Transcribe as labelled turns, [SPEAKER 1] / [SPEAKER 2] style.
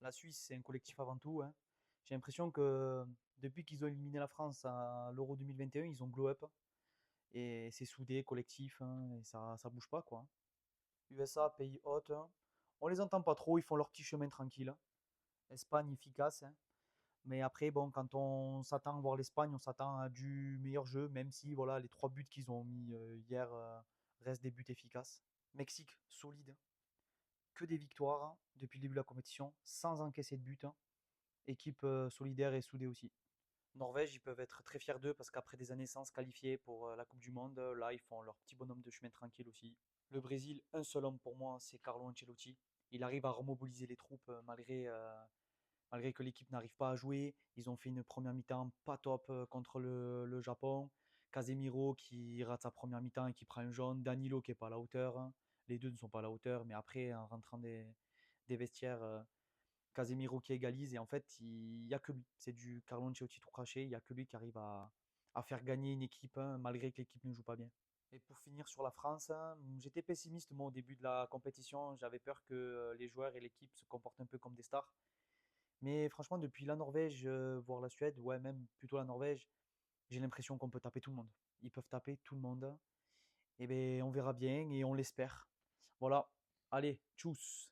[SPEAKER 1] La Suisse, c'est un collectif avant tout, hein. J'ai l'impression que depuis qu'ils ont éliminé la France à l'Euro 2021, ils ont glow up. Et c'est soudé, collectif, hein, et ça bouge pas, quoi. USA, pays hôte, hein. On les entend pas trop, ils font leur petit chemin tranquille. Espagne efficace, hein. Mais après, bon, quand on s'attend à voir l'Espagne, on s'attend à du meilleur jeu, même si voilà, les 3 buts qu'ils ont mis hier restent des buts efficaces. Mexique, solide, que des victoires hein, depuis le début de la compétition, sans encaisser de but, hein. Équipe solidaire et soudée aussi. Norvège, ils peuvent être très fiers d'eux parce qu'après des années sans se qualifier pour la Coupe du Monde, là, ils font leur petit bonhomme de chemin tranquille aussi. Le Brésil, un seul homme pour moi, c'est Carlo Ancelotti. Il arrive à remobiliser les troupes malgré que l'équipe n'arrive pas à jouer. Ils ont fait une première mi-temps pas top contre le Japon. Casemiro qui rate sa première mi-temps et qui prend un jaune. Danilo qui n'est pas à la hauteur, hein. Les deux ne sont pas à la hauteur, mais après, en rentrant des vestiaires, Casemiro qui égalise. Et en fait, il n'y a que lui. C'est du Carlo Ancelotti tout craché. Il n'y a que lui qui arrive à faire gagner une équipe, hein, malgré que l'équipe ne joue pas bien. Et pour finir sur la France, hein, j'étais pessimiste moi au début de la compétition. J'avais peur que les joueurs et l'équipe se comportent un peu comme des stars. Mais franchement, depuis la Norvège, voire la Suède, ouais, même plutôt la Norvège, j'ai l'impression qu'on peut taper tout le monde. Ils peuvent taper tout le monde. Et ben, on verra bien et on l'espère. Voilà. Allez, tchuss.